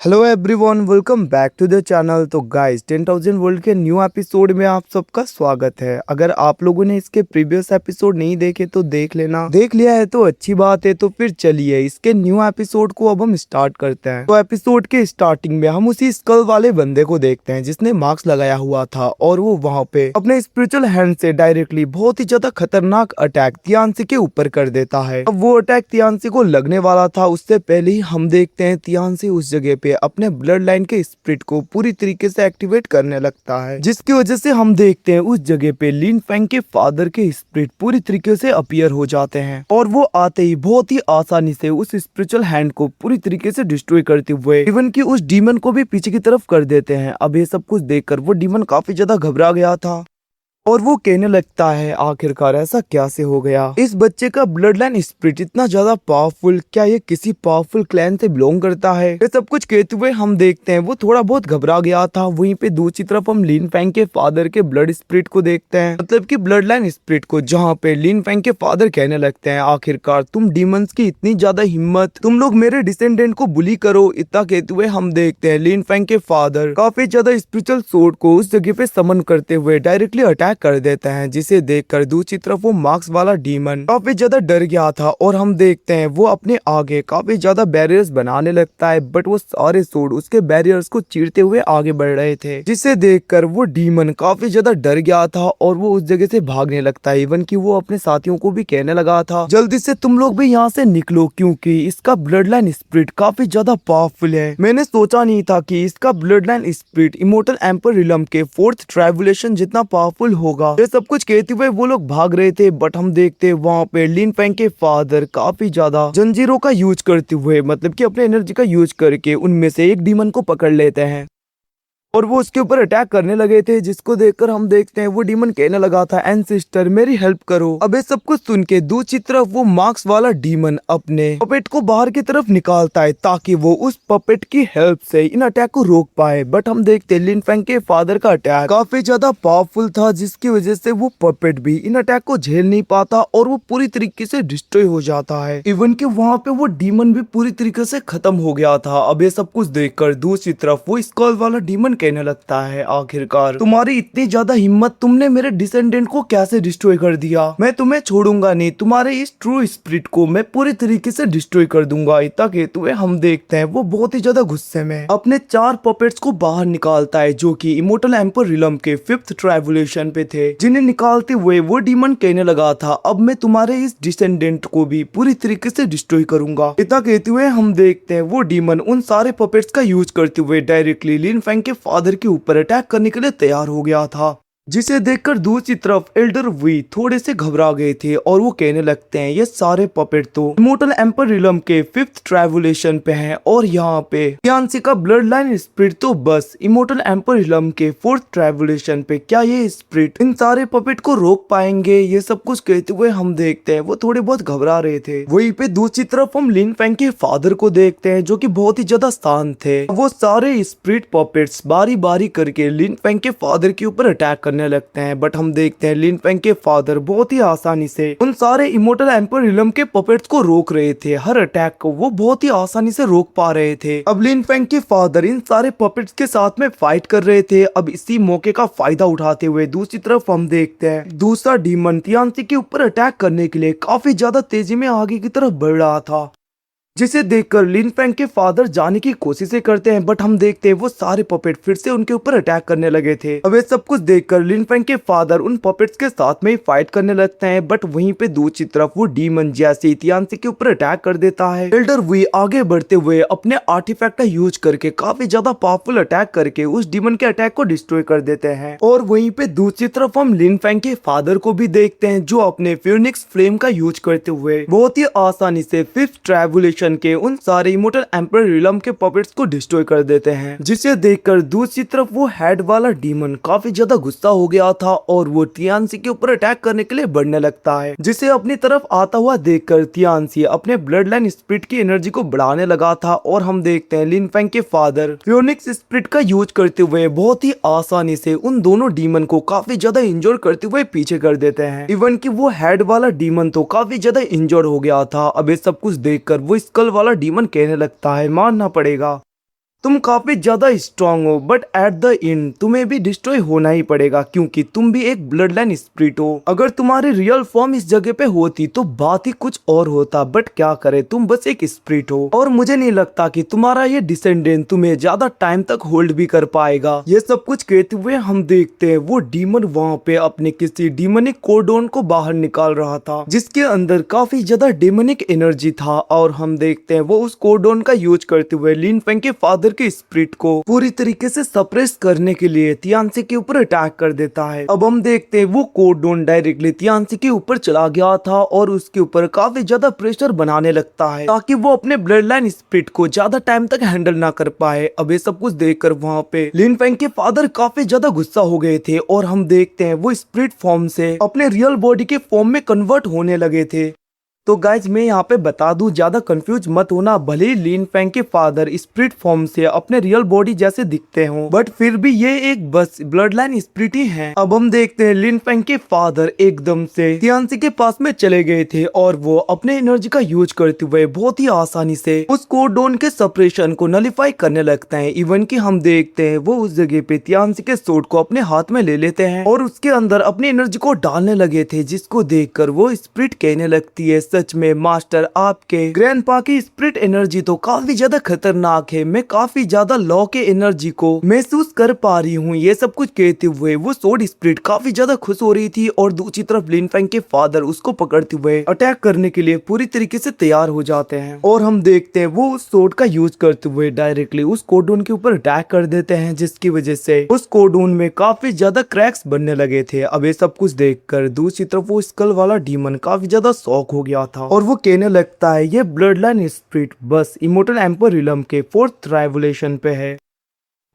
Hello everyone, welcome back to the channel. तो guys 10,000 world के new episode में आप सबका स्वागत है। अगर आप लोगों ने इसके प्रीवियस एपिसोड नहीं देखे तो देख लेना, देख लिया है तो अच्छी बात है। तो फिर चलिए इसके न्यू एपिसोड को अब हम स्टार्ट करते हैं। तो एपिसोड के स्टार्टिंग में हम उसी स्कल वाले बंदे को देखते हैं जिसने मास्क लगाया हुआ था और वो वहाँ पे अपने स्पिरिचुअल हैंड से डायरेक्टली बहुत ही ज्यादा खतरनाक अटैक तियानसी के ऊपर कर देता है। अब वो अटैक तियानसी को लगने वाला था, उससे पहले ही हम देखते हैं तियानसी उस जगह पे अपने ब्लड लाइन के स्पिरिट को पूरी तरीके से एक्टिवेट करने लगता है, जिसकी वजह से हम देखते हैं उस जगह पे लिन फेंग के फादर के स्पिरिट पूरी तरीके से अपीयर हो जाते हैं और वो आते ही बहुत ही आसानी से उस स्पिरिचुअल हैंड को पूरी तरीके से डिस्ट्रॉय करते हुए इवन कि उस डीमन को भी पीछे की तरफ कर देते हैं। अब ये सब कुछ देखकर वो डीमन काफी ज्यादा घबरा गया था और वो कहने लगता है आखिरकार ऐसा क्या से हो गया। इस बच्चे का ब्लड लाइन स्पिरिट इतना ज्यादा पावरफुल, क्या ये किसी पावरफुल क्लैन से बिलोंग करता है? ये सब कुछ कहते हुए हम देखते हैं वो थोड़ा बहुत घबरा गया था। वहीं पे दूसरी तरफ हम लिन फेंग के फादर के ब्लड स्पिरिट को देखते हैं, मतलब कि ब्लड लाइन स्पिरिट को, जहाँ पे लिन फेंग के फादर कहने लगते हैं आखिरकार तुम डीमंस की इतनी ज्यादा हिम्मत, तुम लोग मेरे डिसेंडेंट को बुली करो। इतना कहते हुए हम देखते हैं लिन फेंग के फादर काफी ज्यादा स्पिरिचुअल सोर्ड को उस जगह पे समन करते हुए डायरेक्टली अटैक कर देते हैं, जिसे देखकर दूसरी तरफ वो मार्क्स वाला डीमन काफी ज्यादा डर गया था और हम देखते हैं वो अपने आगे काफी ज्यादा बैरियर्स बनाने लगता है, बट वो सारे सोर्ड उसके बैरियर्स को चीरते हुए आगे बढ़ रहे थे, जिसे देखकर वो डीमन काफी ज्यादा डर गया था और वो उस जगह से भागने लगता है। इवन कि वो अपने साथियों को भी कहने लगा था जल्दी से तुम लोग भी यहाँ से निकलो, क्योंकि इसका ब्लड लाइन स्पिरिट काफी ज्यादा पावरफुल है। मैंने सोचा नहीं था कि इसका blood line spirit immortal emperor realm के 4th ट्राइबुलेशन जितना पावरफुल होगा। ये सब कुछ कहते हुए वो लोग भाग रहे थे, बट हम देखते वहाँ पे लिन फेंग के फादर काफी ज्यादा जंजीरों का यूज करते हुए, मतलब कि अपने एनर्जी का यूज करके उनमें से एक डीमन को पकड़ लेते हैं और वो उसके ऊपर अटैक करने लगे थे, जिसको देखकर हम देखते हैं वो डीमन कहने लगा था एंसेस्टर मेरी हेल्प करो। अब ये सब कुछ सुन के दूसरी तरफ वो मार्क्स वाला डीमन अपने पपेट को बाहर की तरफ निकालता है ताकि वो उस पपेट की हेल्प से इन अटैक को रोक पाए। बट हम देखते हैं लिन फेंग के फादर का अटैक काफी ज्यादा पावरफुल था, जिसकी वजह से वो पपेट भी इन अटैक को झेल नहीं पाता और वो पूरी तरीके से डिस्ट्रॉय हो जाता है। इवन कि वहाँ पे वो डीमन भी पूरी तरीके से खत्म हो गया था। अब ये सब कुछ देखकर दूसरी तरफ वो स्कल वाला डीमन कहने लगता है आखिरकार तुम्हारी इतनी ज्यादा हिम्मत, तुमने मेरे डिसेंडेंट को कैसे डिस्ट्रॉय कर दिया? मैं तुम्हें छोड़ूंगा नहीं, तुम्हारे इस ट्रू स्पिरिट को मैं पूरी तरीके से डिस्ट्रॉय कर दूंगा। इतना कहते हुए हम देखते हैं वो बहुत ही ज्यादा गुस्से में अपने 4 पपेट्स को बाहर निकालता है, जो कि इमोर्टल एम्पर रिलम के 5th ट्राइबुलेशन पे थे, जिन्हें निकालते हुए वो डीमन कहने लगा था अब मैं तुम्हारे इस डिसेंडेंट को भी पूरी तरीके से डिस्ट्रॉय करूंगा। इतना कहते हुए हम देखते हैं वो डीमन उन सारे पपेट्स का यूज करते हुए डायरेक्टली लिन फेंग के फादर के ऊपर अटैक करने के लिए तैयार हो गया था, जिसे देखकर दूसरी तरफ एल्डर वी थोड़े से घबरा गए थे और वो कहने लगते हैं ये सारे पपेट तो इमोर्टल एम्पर रिलम के 5th ट्राइबुलेशन पे हैं और यहाँ पे तियानसी का ब्लड लाइन स्पिरिट तो बस इमोर्टल एम्पर रिलम के 4th ट्राइबुलेशन पे, क्या ये स्पिरिट इन सारे पपेट को रोक पाएंगे? ये सब कुछ कहते हुए हम देखते हैं वो थोड़े बहुत घबरा रहे थे। वहीं पे दूसरी तरफ हम लिन फेंग के फादर को देखते हैं जो की बहुत ही ज्यादा शांत थे। वो सारे स्पिरिट पपेट्स बारी बारी करके लिन फेंग के फादर के ऊपर अटैक करने लगते हैं, बट हम देखते हैं लिन फेंग के फादर बहुत ही आसानी से उन सारे इमोर्टल एम्पर रिलम के पपेट्स को रोक रहे थे। हर अटैक को वो बहुत ही आसानी से रोक पा रहे थे। अब लिन फेंग के फादर इन सारे पपेट्स के साथ में फाइट कर रहे थे। अब इसी मौके का फायदा उठाते हुए दूसरी तरफ हम देखते हैं दूसरा डीमन तियानसी के ऊपर अटैक करने के लिए काफी ज्यादा तेजी में आगे की तरफ बढ़ रहा था, जिसे देखकर लिन फेंग के फादर जाने की कोशिशें करते हैं, बट हम देखते हैं वो सारे पपेट फिर से उनके ऊपर अटैक करने लगे थे। अब ये सब कुछ देखकर लिन फेंग के फादर उन पपेट्स के साथ में ही फाइट करने लगते हैं, बट वहीं पे दूसरी तरफ वो डीमन जैसे तियानसी के ऊपर अटैक कर देता है। एल्डर वी आगे बढ़ते हुए अपने आर्टिफैक्ट का यूज करके काफी ज्यादा पावरफुल अटैक करके उस डीमन के अटैक को डिस्ट्रॉय कर देते हैं। और वहीं पे दूसरी तरफ हम लिन फेंग के फादर को भी देखते हैं जो अपने फ्यूनिक्स फ्लेम का यूज करते हुए बहुत ही आसानी से 5th ट्राइबुलेशन के उन सारे इमोर्टल एम्पर रिलम के पपेट्स को डिस्ट्रॉय कर देते हैं, जिसे देखकर दूसरी तरफ वो हेड वाला डीमन काफी ज्यादा गुस्सा हो गया था और वो तियानसी के ऊपर अटैक करने के लिए बढ़ने लगता है, जिसे अपनी तरफ आता हुआ देखकर तियानसी अपने ब्लड लाइन स्पिरिट की एनर्जी को बढ़ाने लगा था। और हम देखते हैं लिन फेंग के फादर फ्यूनिक्स स्पिरिट का यूज करते हुए बहुत ही आसानी से उन दोनों डीमन को काफी ज्यादा इंजोर करते हुए पीछे कर देते हैं। इवन कि वो हेड वाला डीमन तो काफी ज्यादा इंजोर हो गया था। अब ये सब कुछ देखकर वो स्कल वाला डीमन कहने लगता है मानना पड़ेगा तुम काफी ज्यादा स्ट्रांग हो, बट एट द एंड तुम्हें भी डिस्ट्रॉय होना ही पड़ेगा क्योंकि तुम भी एक ब्लड लाइन स्पिरिट हो। अगर तुम्हारी रियल फॉर्म इस जगह पे होती तो बात ही कुछ और होता, बट क्या करे, तुम बस एक स्पिरिट हो और मुझे नहीं लगता कि तुम्हारा ये डिसेंडेंट तुम्हें ज्यादा टाइम तक होल्ड भी कर पाएगा। ये सब कुछ कहते हुए हम देखते हैं वो डीमन वहाँ पे अपने किसी डीमनिक कोडोन को बाहर निकाल रहा था जिसके अंदर काफी ज्यादा डेमोनिक एनर्जी था, और हम देखते हैं वो उस कोडोन का यूज करते हुए लिन फेंग के फादर के स्पिरिट को पूरी तरीके से सप्रेस करने के लिए तियानसी के ऊपर अटैक कर देता है। अब हम देखते हैं वो कोडोन डायरेक्टली तियानसी के ऊपर चला गया था और उसके ऊपर काफी ज्यादा प्रेशर बनाने लगता है ताकि वो अपने ब्लड लाइन स्पिरिट को ज्यादा टाइम तक हैंडल ना कर पाए। अब ये सब कुछ देखकर वहाँ पे लिन फेंग के फादर काफी ज्यादा गुस्सा हो गए थे और हम देखते हैं वो स्पिरिट फॉर्म से अपने रियल बॉडी के फॉर्म में कन्वर्ट होने लगे थे। तो गाइज मैं यहाँ पे बता दूं, ज्यादा कंफ्यूज मत होना, भले ही लिन फेंग के फादर स्पिरिट फॉर्म से अपने रियल बॉडी जैसे दिखते हो बट फिर भी ये एक बस ब्लड लाइन स्पिरिट ही है। अब हम देखते हैं लिन फेंग के फादर एकदम से तियानसी के पास में चले गए थे और वो अपने एनर्जी का यूज करते हुए बहुत ही आसानी से उस कोडोन के सप्रेशन को नलिफाई करने लगता है। इवन की हम देखते हैं वो उस जगह पे तियानसी के सोड को अपने हाथ में ले लेते हैं और उसके अंदर अपनी एनर्जी को डालने लगे थे, जिसको देखकर वो स्पिरिट कहने लगती है, सच में मास्टर आपके ग्रैंडपा की स्पिरिट एनर्जी तो काफी ज्यादा खतरनाक है, मैं काफी ज्यादा लॉ के एनर्जी को महसूस कर पा रही हूँ। ये सब कुछ कहते हुए वो सोड स्पिरिट काफी ज्यादा खुश हो रही थी और दूसरी तरफ लिन फेंग के फादर उसको पकड़ते हुए अटैक करने के लिए पूरी तरीके से तैयार हो जाते हैं और हम देखते हैं वो उस सोड का यूज करते हुए डायरेक्टली उस कोडून के ऊपर अटैक कर देते हैं, जिसकी वजह से उस कोडून में काफी ज्यादा क्रैक्स बनने लगे थे। अब ये सब कुछ देखकर दूसरी तरफ वो स्कल वाला डीमन काफी ज्यादा शॉक हो गया था और वो कहने लगता है ये ब्लड लाइन स्पिरिट बस इमोर्टल एम्पर रिलम के 4th रेवोल्यूशन पे है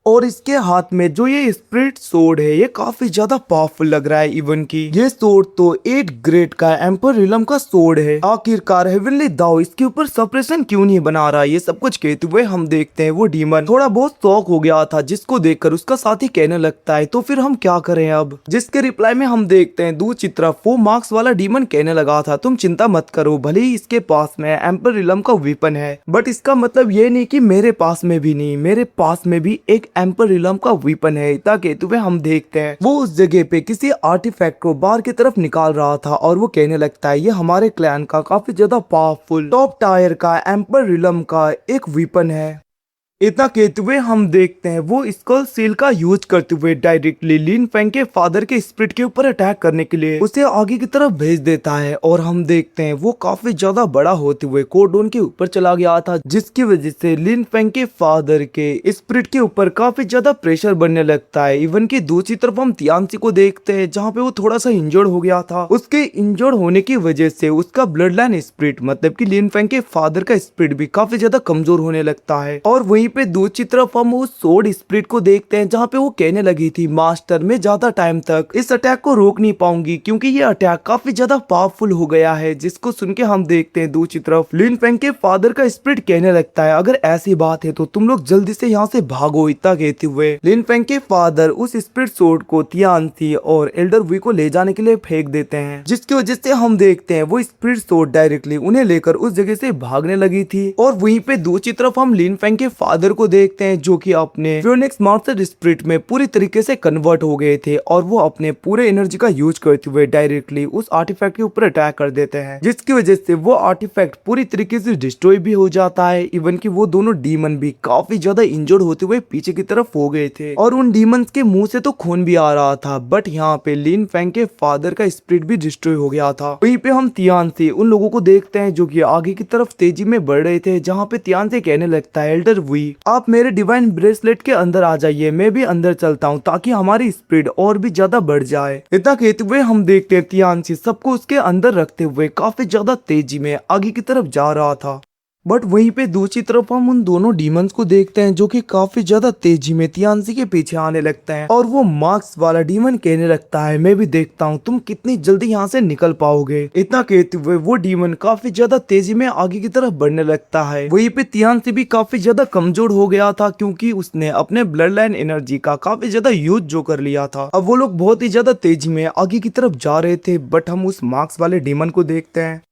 और इसके हाथ में जो ये स्पिरिट सोड है ये काफी ज्यादा पावरफुल लग रहा है। इवन की ये सोड तो 8 ग्रेड का एम्पर रिलम का सोड है। आखिरकार हेवनली दाओ इसके ऊपर सप्रेशन क्यों नहीं बना रहा, ये सब कुछ कहते हुए हम देखते हैं वो डीमन थोड़ा बहुत शॉक हो गया था, जिसको देखकर उसका साथी कहने लगता है तो फिर हम क्या करें अब, जिसके रिप्लाई में हम देखते हैं दूसरी तरफ वो मार्क्स वाला डीमन कहने लगा था, तुम चिंता मत करो, भले ही इसके पास में एम्पर रिलम का वेपन है बट इसका मतलब ये नहीं कि मेरे पास में भी नहीं, मेरे पास में भी एक एम्पर रिलम का वेपन है। ताकि तुम्हें हम देखते हैं वो उस जगह पे किसी आर्टिफैक्ट को बाहर की तरफ निकाल रहा था और वो कहने लगता है ये हमारे क्लैन का काफी ज्यादा पावरफुल टॉप टायर का एम्पर रिलम का एक वेपन है। इतना कहते हुए हम देखते हैं वो स्कल सील का यूज करते हुए डायरेक्टली लिन फेंग के फादर के स्पिरिट के ऊपर अटैक करने के लिए उसे आगे की तरफ भेज देता है और हम देखते हैं वो काफी ज्यादा बड़ा होते हुए कोडोन के ऊपर चला गया था, जिसकी वजह से लिन फेंग के फादर के स्पिरिट के ऊपर काफी ज्यादा प्रेशर बनने लगता है। इवन की दूसरी तरफ हम तियानसी को देखते हैं जहाँ पे वो थोड़ा सा इंजर्ड हो गया था, उसके इंजर्ड होने की वजह से उसका ब्लड लाइन स्पिरिट मतलब की लिन फेंग के फादर का स्पिरिट भी काफी ज्यादा कमजोर होने लगता है। और वहीं पे दूसरी तरफ हम उस सोड स्पिरिट को देखते हैं जहाँ पे वो कहने लगी थी, मास्टर मैं ज्यादा टाइम तक इस अटैक को रोक नहीं पाऊंगी क्योंकि ये अटैक काफी ज्यादा पावरफुल हो गया है। जिसको सुन के हम देखते हैं दूसरी तरफ लिन फेंग के फादर का स्पिरिट कहने लगता है, अगर ऐसी बात है तो तुम लोग जल्दी से यहाँ से भागो। इतना कहते हुए लिन फेंग के फादर उस स्पिरिट सोड को तियानसी और एल्डर वी को ले जाने के लिए फेंक देते हैं, जिसकी वजह से हम देखते हैं वो स्पिरिट सोड डायरेक्टली उन्हें लेकर उस जगह से भागने लगी थी। और वहीं पे दूसरी तरफ हम लिन फेंग के फादर को देखते हैं जो कि अपने फियोनिक्स मास्टर स्पिरिट में पूरी तरीके से कन्वर्ट हो गए थे और वो अपने पूरे एनर्जी का यूज करते हुए डायरेक्टली उस आर्टिफैक्ट के ऊपर अटैक कर देते हैं, जिसकी वजह से वो आर्टिफैक्ट पूरी तरीके से डिस्ट्रॉय भी हो जाता है। इवन कि वो दोनों डीमन भी काफी ज्यादा इंजर्ड होते हुए पीछे की तरफ हो गए थे और उन डीमंस के मुंह से तो खून भी आ रहा था, बट यहाँ पे लिन फेंग के फादर का स्पिरिट भी डिस्ट्रॉय हो गया था। वहीं पे हम तियानसी उन लोगों को देखते हैं जो कि आगे की तरफ तेजी में बढ़ रहे थे, जहाँ पे तियानसी कहने लगता है, एल्डर वी आप मेरे डिवाइन ब्रेसलेट के अंदर आ जाइए, मैं भी अंदर चलता हूँ ताकि हमारी स्पीड और भी ज्यादा बढ़ जाए। इतना कहते हुए हम देखते हैं तियानसी सबको उसके अंदर रखते हुए काफी ज्यादा तेजी में आगे की तरफ जा रहा था। बट वहीं पे दूसरी तरफ हम उन दोनों डीमंस को देखते हैं जो कि काफी ज्यादा तेजी में तियानसी के पीछे आने लगते हैं और वो मार्क्स वाला डीमन कहने लगता है, मैं भी देखता हूँ तुम कितनी जल्दी यहाँ से निकल पाओगे। इतना कहते हुए वो डीमन काफी ज्यादा तेजी में आगे की तरफ बढ़ने लगता है। वहीं पे तियानसी भी काफी ज्यादा कमजोर हो गया था क्योंकि उसने अपने ब्लड लाइन एनर्जी का काफी ज्यादा यूज जो कर लिया था। अब वो लोग बहुत ही ज्यादा तेजी में आगे की तरफ जा रहे थे, बट हम उस मार्क्स वाले डीमन को देखते हैं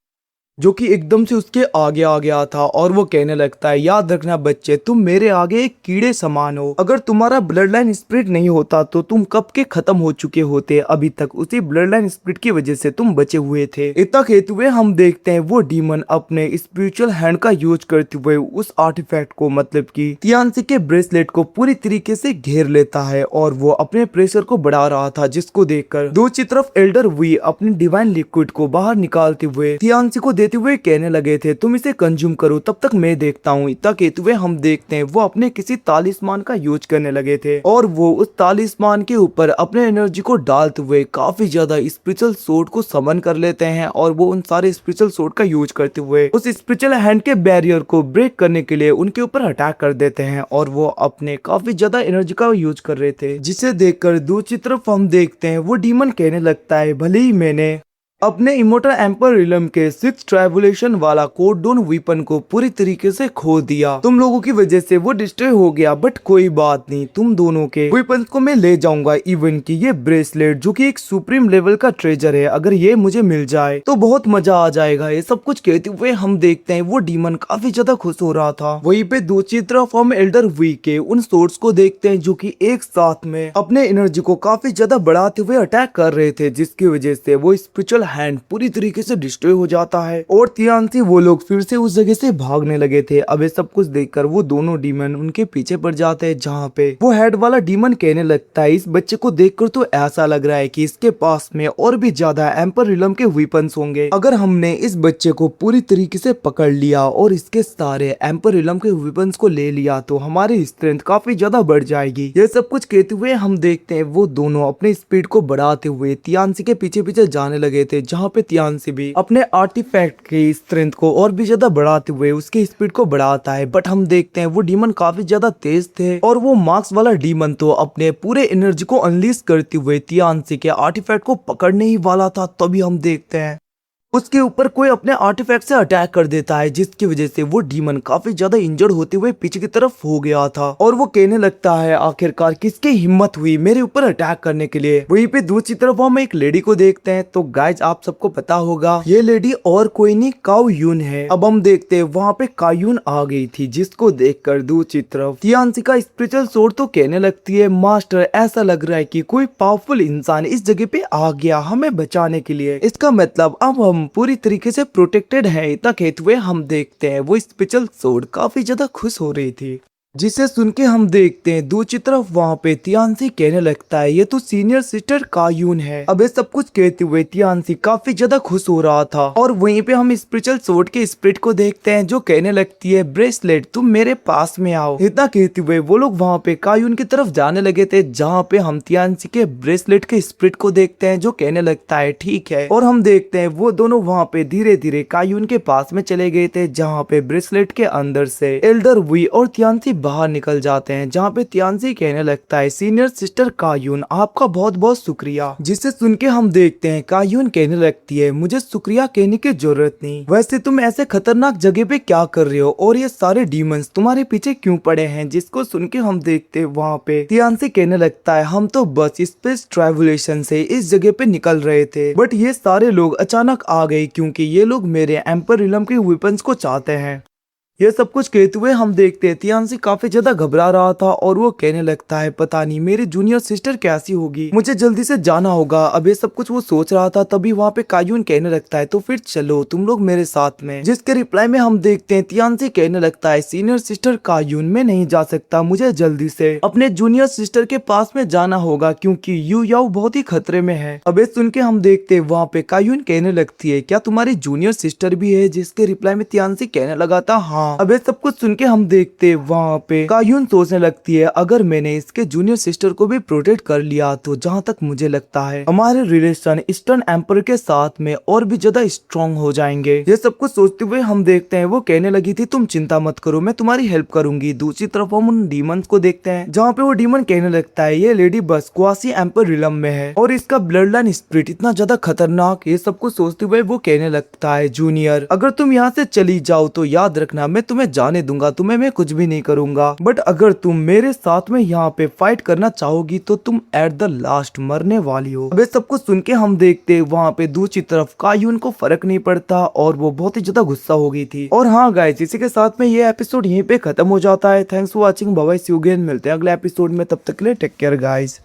जो कि एकदम से उसके आगे आ गया था और वो कहने लगता है, याद रखना बच्चे, तुम मेरे आगे एक कीड़े समान हो। अगर तुम्हारा ब्लड लाइन स्प्लिट नहीं होता तो तुम कब के खत्म हो चुके होते। अभी तक उसी ब्लड लाइन स्प्लिट की वजह से तुम बचे हुए थे। इतना कहते हुए हम देखते हैं वो डीमन अपने स्पिरिचुअल हैंड का यूज करते हुए उस आर्टिफैक्ट को, मतलब कि तियानसी के ब्रेसलेट को पूरी तरीके से घेर लेता है और वो अपने प्रेशर को बढ़ा रहा था, जिसको देखकर दूसरी तरफ एल्डर वी अपनी डिवाइन लिक्विड को बाहर निकालते हुए तियानसी को देते हुए कहने लगे थे, तुम इसे कंज्यूम करो, तब तक मैं देखता हूँ। इतना कहते हुए हम देखते हैं वो अपने किसी तालिस्मान का यूज करने लगे थे और वो उस तालिस्मान के ऊपर अपने एनर्जी को डालते हुए काफी ज्यादा स्पिरिचुअल सोर्ड को समन कर लेते हैं और वो उन सारे स्पिरिचुअल सोर्ड का यूज करते हुए उस स्पिरिचुअल हैंड के बैरियर को ब्रेक करने के लिए उनके ऊपर अटैक कर देते हैं और वो अपने काफी ज्यादा एनर्जी का यूज कर रहे थे, जिसे देखकर दूसरी तरफ हम देखते हैं वो डीमन कहने लगता है, भले ही मैंने अपने इमोर्टल एम्पर रिलम के 6 ट्राइबुलेशन वाला कोड डोन वीपन को पूरी तरीके से खो दिया, तुम लोगों की वजह से वो डिस्ट्रॉय हो गया, बट कोई बात नहीं, तुम दोनों के वीपन्स को मैं ले जाऊंगा। इवन की ये ब्रेसलेट जो कि एक सुप्रीम लेवल का ट्रेजर है, अगर ये मुझे मिल जाए तो बहुत मजा आ जाएगा। ये सब कुछ कहते हुए हम देखते हैं वो डीमन काफी ज्यादा खुश हो रहा था। वहीं पे दूसरी तरफ हम एल्डर वी के उन सोर्ड्स को देखते हैं जो कि एक साथ में अपने एनर्जी को काफी ज्यादा बढ़ाते हुए अटैक कर रहे थे, जिसकी वजह से वो स्पिरिचुअल हैंड पूरी तरीके से डिस्ट्रॉय हो जाता है और तियानसी वो लोग फिर से उस जगह से भागने लगे थे। अब ये सब कुछ देखकर वो दोनों डीमन उनके पीछे पड़ जाते हैं, जहाँ पे वो हेड वाला डीमन कहने लगता है, इस बच्चे को देखकर तो ऐसा लग रहा है कि इसके पास में और भी ज्यादा एम्पर रिलम के वीपन्स होंगे। अगर हमने इस बच्चे को पूरी तरीके से पकड़ लिया और इसके सारे एम्पर रिलम के वीपन्स को ले लिया तो हमारी स्ट्रेंथ काफी ज्यादा बढ़ जाएगी। ये सब कुछ कहते हुए हम देखते हैं वो दोनों अपनी स्पीड को बढ़ाते हुए तियानसी के पीछे पीछे जाने लगे थे, जहाँ पे तियानसी भी अपने आर्टिफैक्ट की स्ट्रेंथ को और भी ज्यादा बढ़ाते हुए उसकी स्पीड को बढ़ाता है। बट हम देखते हैं वो डीमन काफी ज्यादा तेज थे और वो मार्क्स वाला डीमन तो अपने पूरे एनर्जी को अनलीज करते हुए तियानसी के आर्टिफैक्ट को पकड़ने ही वाला था। तभी हम देखते हैं उसके ऊपर कोई अपने आर्टिफैक्ट से अटैक कर देता है, जिसकी वजह से वो डीमन काफी ज्यादा इंजर्ड होते हुए पीछे की तरफ हो गया था और वो कहने लगता है, आखिरकार किसकी हिम्मत हुई मेरे ऊपर अटैक करने के लिए। वहीं पे दूसरी तरफ हम एक लेडी को देखते हैं। तो गाइज आप सबको पता होगा ये लेडी और कोई नहीं काओ यून है। अब हम देखते हैं वहाँ पे कायून आ गई थी, जिसको देखकर दूसरी तरफ तियानसी का स्पिरिचुअल सोर्ड तो कहने लगती है, मास्टर ऐसा लग रहा है कि कोई पावरफुल इंसान इस जगह पे आ गया हमें बचाने के लिए। इसका मतलब अब हम पूरी तरीके से प्रोटेक्टेड है। इतना कहते हुए हम देखते हैं वो स्पेशल सोर्ड काफी ज्यादा खुश हो रही थी, जिसे सुन के हम देखते हैं दूसरी तरफ वहाँ पे तियानसी कहने लगता है, ये तो सीनियर सिस्टर कायून है। अब ये सब कुछ कहते हुए तियानसी काफी ज्यादा खुश हो रहा था और वहीं पे हम स्पिरिचुअल सोर्ड के स्पिरिट को देखते हैं जो कहने लगती है, ब्रेसलेट तुम मेरे पास में आओ। इतना कहते हुए वो लोग वहाँ पे कायून की तरफ जाने लगे थे, जहाँ पे हम तियानसी के ब्रेसलेट के स्पिरिट को देखते हैं जो कहने लगता है ठीक है। और हम देखते हैं वो दोनों वहाँ पे धीरे धीरे कायून के पास में चले गए थे, जहाँ पे ब्रेसलेट के अंदर से एल्डर वी और तियानसी बाहर निकल जाते हैं, जहाँ पे तियानसी कहने लगता है, सीनियर सिस्टर कायून आपका बहुत बहुत शुक्रिया। जिसे सुन के हम देखते हैं कायून कहने लगती है, मुझे शुक्रिया कहने की जरूरत नहीं, वैसे तुम ऐसे खतरनाक जगह पे क्या कर रहे हो और ये सारे डीमंस तुम्हारे पीछे क्यों पड़े हैं। जिसको सुन के हम देखते हैं वहाँ पे तियानसी कहने लगता है, हम तो बस स्पेस ट्रैवलेशन से इस जगह पे निकल रहे थे, बट ये सारे लोग अचानक आ गए क्योंकि ये लोग मेरे एम्पर रिलम के वेपन्स को चाहते हैं। ये सब कुछ कहते हुए हम देखते हैं तियानसी काफी ज्यादा घबरा रहा था और वो कहने लगता है, पता नहीं मेरी जूनियर सिस्टर कैसी होगी, मुझे जल्दी से जाना होगा। अब ये सब कुछ वो सोच रहा था, तभी वहाँ पे कायून कहने लगता है, तो फिर चलो तुम लोग मेरे साथ में। जिसके रिप्लाई में हम देखते हैं तियानसी कहने लगता है, सीनियर सिस्टर कायून मैं नहीं जा सकता, मुझे जल्दी से अपने जूनियर सिस्टर के पास में जाना होगा क्योंकि यू याओ बहुत ही खतरे में है। अब ये सुन के हम देखते हैं वहाँ पे कायून कहने लगती है, क्या तुम्हारी जूनियर सिस्टर भी है। जिसके रिप्लाई में तियानसी कहने लगा था, हाँ। अब ये सब कुछ सुन के हम देखते वहाँ पे कायून सोचने लगती है, अगर मैंने इसके जूनियर सिस्टर को भी प्रोटेक्ट कर लिया तो जहाँ तक मुझे लगता है हमारे रिलेशन ईस्टर्न एम्पर के साथ में और भी ज्यादा स्ट्रॉन्ग हो जाएंगे। ये सब कुछ सोचते हुए हम देखते हैं वो कहने लगी थी, तुम चिंता मत करो मैं तुम्हारी हेल्प करूंगी। दूसरी तरफ हम उन डीमंस को देखते हैं जहाँ पे वो डीमन कहने लगता है, ये लेडी बस क्वासी एम्पर रिलम में है और इसका ब्लड लाइन स्पिरिट इतना ज्यादा खतरनाक। ये सब कुछ सोचते हुए वो कहने लगता है, जूनियर अगर तुम यहाँ से चली जाओ तो याद रखना मैं मैं तुम्हें जाने दूंगा, तुम्हें मैं कुछ भी नहीं करूंगा, बट अगर तुम मेरे साथ में यहाँ पे फाइट करना चाहोगी तो तुम एट द लास्ट मरने वाली हो। अब सब कुछ सुन के हम देखते वहाँ पे दूसरी तरफ कायून को फर्क नहीं पड़ता और वो बहुत ही ज्यादा गुस्सा हो गई थी। और हाँ गाइस, इसी के साथ में ये एपिसोड यहीं पे खत्म हो जाता है। Thanks for watching, bye bye, see you again, मिलते हैं अगले एपिसोड में, तब तक के लिए टेक केयर गाइस।